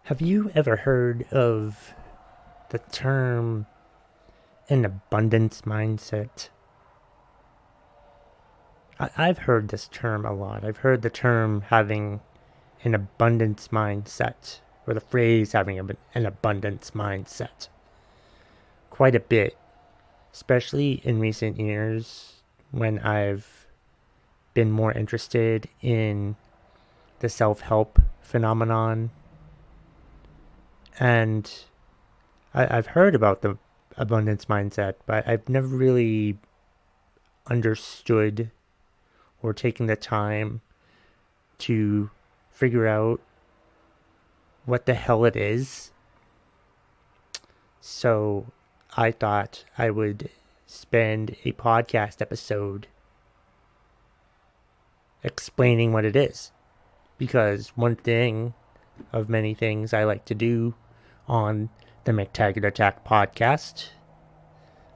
Have you ever heard of the term an abundance mindset? I've heard this term a lot. I've heard the term having an abundance mindset, or the phrase having an abundance mindset, quite a bit, especially in recent years when I've been more interested in the self-help phenomenon. And I've heard about the abundance mindset, but I've never really understood or taken the time to figure out what the hell it is. So I thought I would spend a podcast episode explaining what it is. Because one thing of many things I like to do on the McTaggart Attack podcast,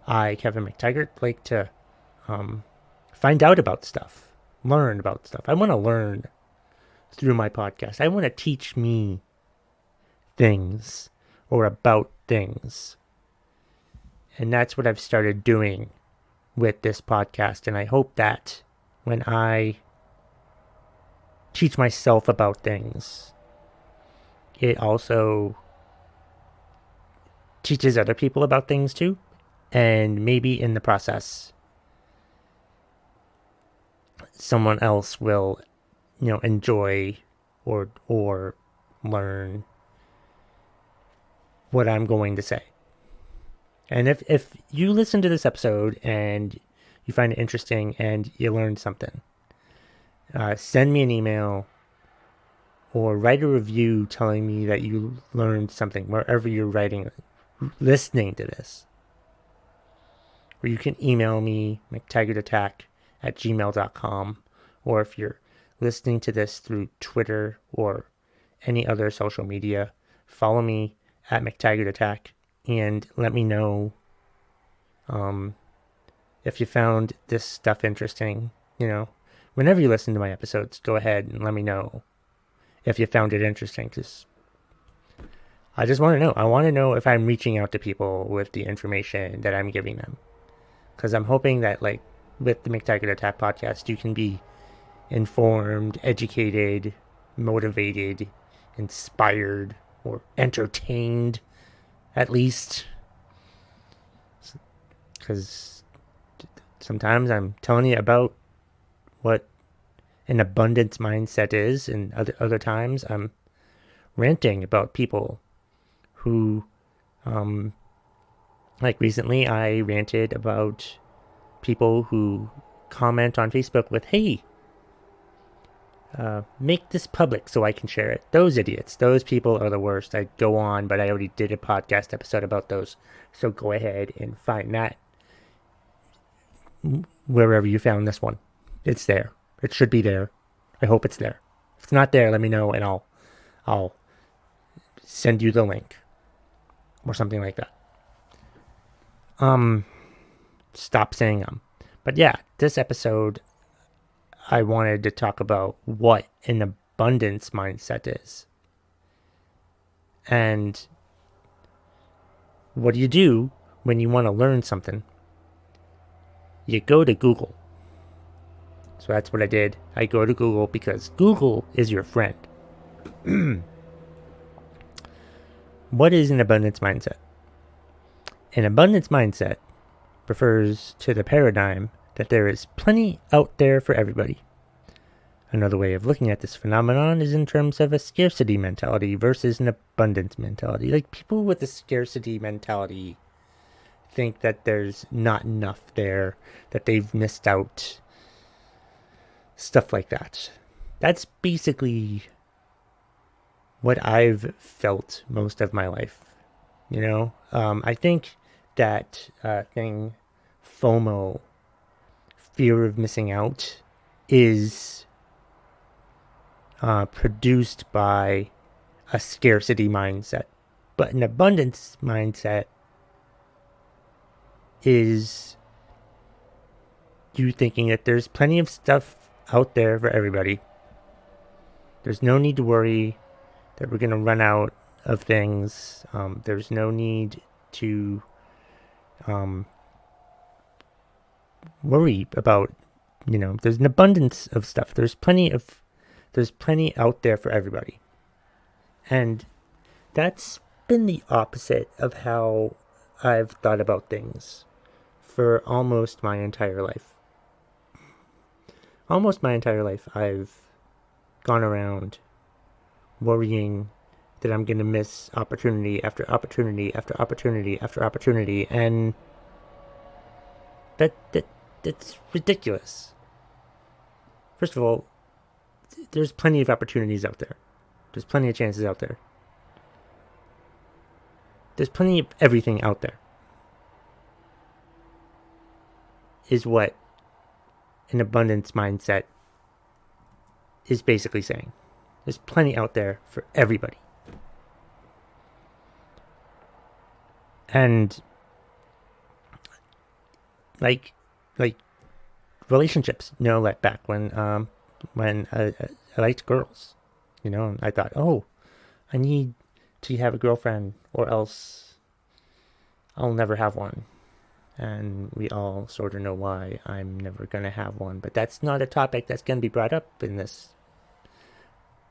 I, Kevin McTaggart, like to find out about stuff, learn about stuff. I want to learn through my podcast. I want to teach me things or about things. And that's what I've started doing with this podcast. And I hope that when I teach myself about things, it also teaches other people about things too. And maybe in the process, someone else will, enjoy or learn what I'm going to say. And if you listen to this episode and you find it interesting and you learned something, send me an email or write a review telling me that you learned something wherever you're listening to this. Or you can email me, McTaggartAttack@gmail.com. Or if you're listening to this through Twitter or any other social media, follow me at McTaggartAttack and let me know if you found this stuff interesting. Whenever you listen to my episodes, go ahead and let me know if you found it interesting, because I just want to know. I want to know if I'm reaching out to people with the information that I'm giving them. Because I'm hoping that, with the McTaggart Attack podcast, you can be informed, educated, motivated, inspired, or entertained, at least. Because sometimes I'm telling you about what an abundance mindset is, and other times I'm ranting about people who, recently I ranted about people who comment on Facebook with, hey, make this public so I can share it. Those idiots, those people are the worst. I go on, but I already did a podcast episode about those. So go ahead and find that wherever you found this one. It's there. It should be there. I hope it's there. If it's not there, let me know and I'll send you the link or something like that. Stop saying But yeah, this episode I wanted to talk about what an abundance mindset is. And what do you do when you want to learn something? You go to Google. So that's what I did. I go to Google because Google is your friend. What is an abundance mindset? An abundance mindset refers to the paradigm that there is plenty out there for everybody. Another way of looking at this phenomenon is in terms of a scarcity mentality versus an abundance mentality. People with a scarcity mentality think that there's not enough there, that they've missed out, stuff like that. That's basically what I've felt most of my life. I think that thing, FOMO, fear of missing out, is produced by a scarcity mindset. But an abundance mindset is you thinking that there's plenty of stuff out there for everybody. There's no need to worry that we're going to run out of things. There's no need to worry about, there's an abundance of stuff. There's plenty out there for everybody. And that's been the opposite of how I've thought about things for almost my entire life. Almost my entire life, I've gone around worrying that I'm going to miss opportunity after opportunity after opportunity after opportunity, and that's ridiculous. First of all, there's plenty of opportunities out there. There's plenty of chances out there. There's plenty of everything out there, is what an abundance mindset is basically saying. There's plenty out there for everybody. And like relationships, like back when I liked girls, and I thought, oh, I need to have a girlfriend or else I'll never have one. And we all sort of know why I'm never going to have one. But that's not a topic that's going to be brought up in this.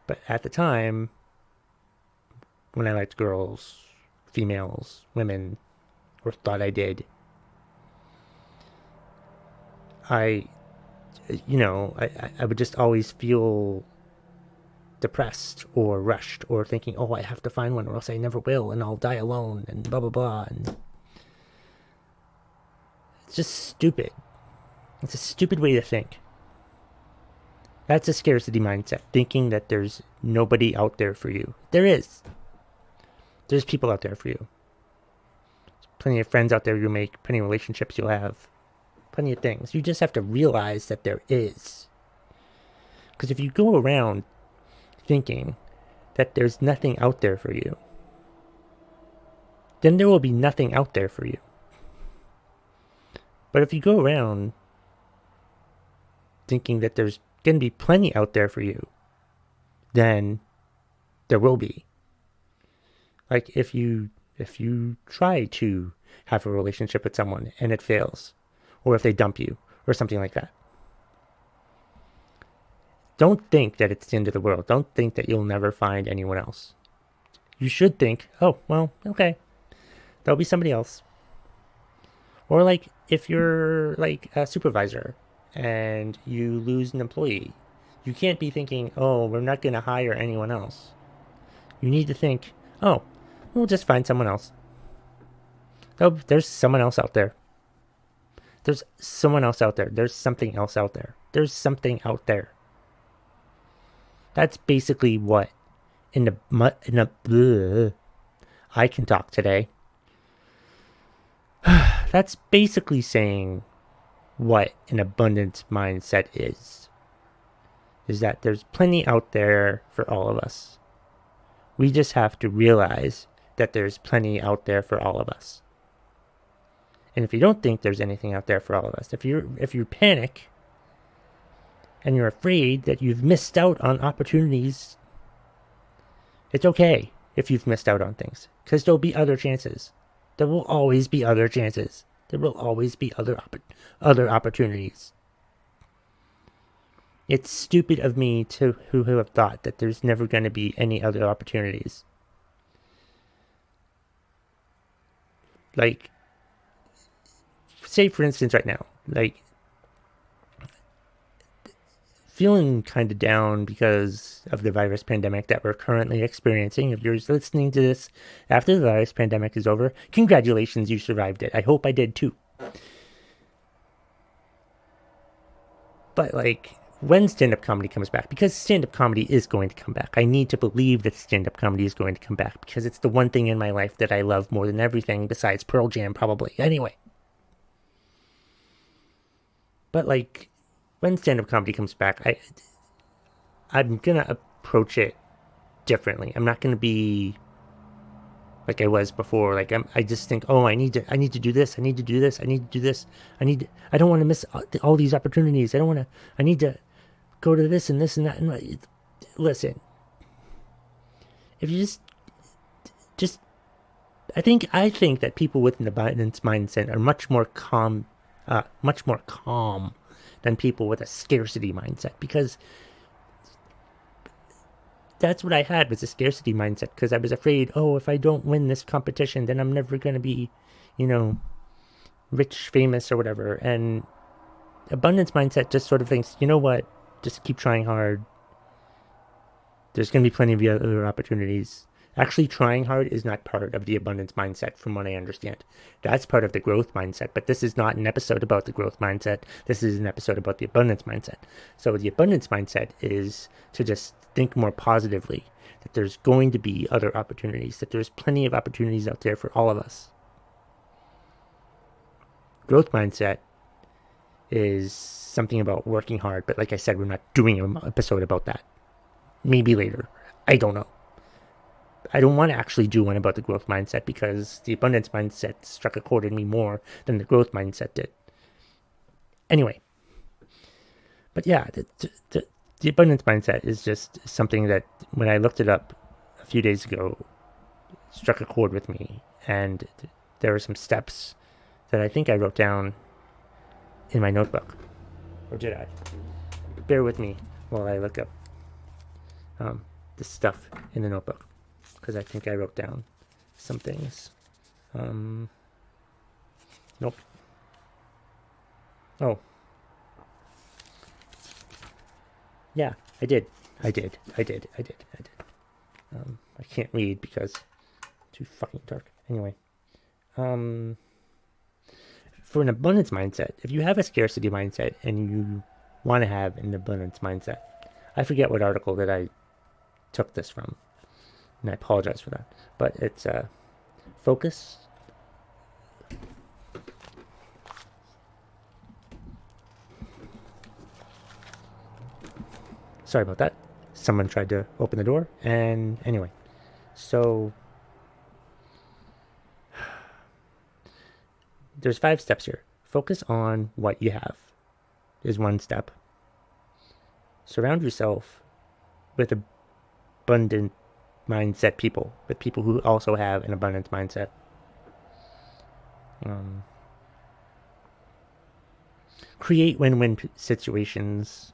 But at the time, when I liked girls, females, women, or thought I did, I would just always feel depressed or rushed or thinking, oh, I have to find one or else I never will and I'll die alone and blah, blah, blah. And it's just stupid. It's a stupid way to think. That's a scarcity mindset, thinking that there's nobody out there for you. There is. There's people out there for you. There's plenty of friends out there you'll make, plenty of relationships you'll have, plenty of things. You just have to realize that there is. Because if you go around thinking that there's nothing out there for you, then there will be nothing out there for you. But if you go around thinking that there's going to be plenty out there for you, then there will be. Like if you try to have a relationship with someone and it fails, or if they dump you or something like that, don't think that it's the end of the world. Don't think that you'll never find anyone else. You should think, oh, well, okay, there'll be somebody else. Or like if you're like a supervisor and you lose an employee, you can't be thinking, oh, we're not going to hire anyone else. You need to think, oh, we'll just find someone else. Oh, there's someone else out there. There's someone else out there. There's something else out there. There's something out there. That's basically what I can talk today. That's basically saying what an abundance mindset is that there's plenty out there for all of us. We just have to realize that there's plenty out there for all of us. And if you don't think there's anything out there for all of us, if you panic and you're afraid that you've missed out on opportunities, it's okay if you've missed out on things, because there'll be other chances. There will always be other chances. There will always be other opportunities. It's stupid of me who have thought that there's never going to be any other opportunities. Like, say for instance right now, like, feeling kind of down because of the virus pandemic that we're currently experiencing. If you're listening to this after the virus pandemic is over, congratulations, you survived it. I hope I did too. But like, when stand-up comedy comes back, because stand-up comedy is going to come back, I need to believe that stand-up comedy is going to come back, because it's the one thing in my life that I love more than everything besides Pearl Jam, probably. Anyway. But like, when stand-up comedy comes back, I'm going to approach it differently. I'm not going to be like I was before. Like, I just think, oh, I need to do this. I need to do this. I need to do this. I don't want to miss all these opportunities. I need to go to this and this and that. And listen, if you just I think that people with an abundance mindset are much more calm than people with a scarcity mindset, because that's what I had, was a scarcity mindset, because I was afraid, if I don't win this competition, then I'm never going to be, rich, famous, or whatever. And abundance mindset just sort of thinks, you know what, just keep trying hard. There's going to be plenty of other opportunities. Actually, trying hard is not part of the abundance mindset, from what I understand. That's part of the growth mindset, but this is not an episode about the growth mindset. This is an episode about the abundance mindset. So the abundance mindset is to just think more positively, that there's going to be other opportunities, that there's plenty of opportunities out there for all of us. Growth mindset is something about working hard, but like I said, we're not doing an episode about that. Maybe later. I don't know. I don't want to actually do one about the growth mindset, because the abundance mindset struck a chord in me more than the growth mindset did. Anyway. But yeah, the abundance mindset is just something that, when I looked it up a few days ago, struck a chord with me. And there are some steps that I think I wrote down in my notebook. Or did I? Bear with me while I look up the stuff in the notebook, because I think I wrote down some things. Nope. Oh. Yeah, I did. I can't read because it's too fucking dark. Anyway. For an abundance mindset, if you have a scarcity mindset and you want to have an abundance mindset, I forget what article that I took this from, and I apologize for that, but it's focus. Sorry about that. Someone tried to open the door, and anyway, so there's 5 steps here. Focus on what you have is one step. Surround yourself with abundant mindset people, with people who also have an abundant mindset. Create win-win situations.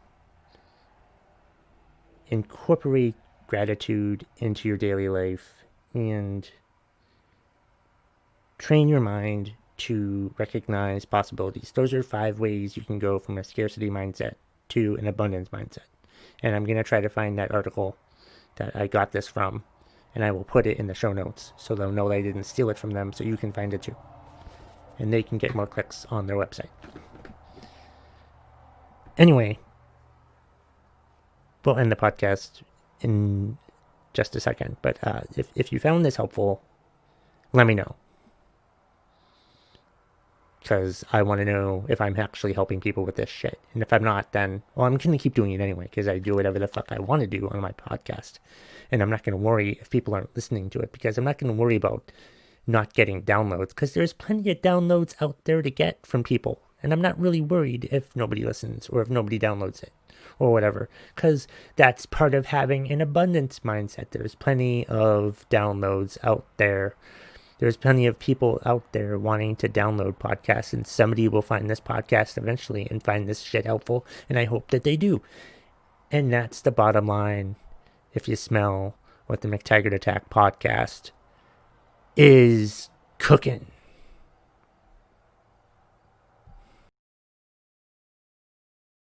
Incorporate gratitude into your daily life, and train your mind to recognize possibilities. Those are 5 ways you can go from a scarcity mindset to an abundance mindset. And I'm going to try to find that article that I got this from, and I will put it in the show notes so they'll know that I didn't steal it from them, so you can find it too. And they can get more clicks on their website. Anyway, we'll end the podcast in just a second, but if you found this helpful, let me know. Because I want to know if I'm actually helping people with this shit. And if I'm not, then, I'm going to keep doing it anyway, because I do whatever the fuck I want to do on my podcast. And I'm not going to worry if people aren't listening to it, because I'm not going to worry about not getting downloads, because there's plenty of downloads out there to get from people. And I'm not really worried if nobody listens or if nobody downloads it or whatever, because that's part of having an abundance mindset. There's plenty of downloads out there. There's plenty of people out there wanting to download podcasts, and somebody will find this podcast eventually and find this shit helpful, and I hope that they do. And that's the bottom line. If you smell what the McTaggart Attack podcast is cooking.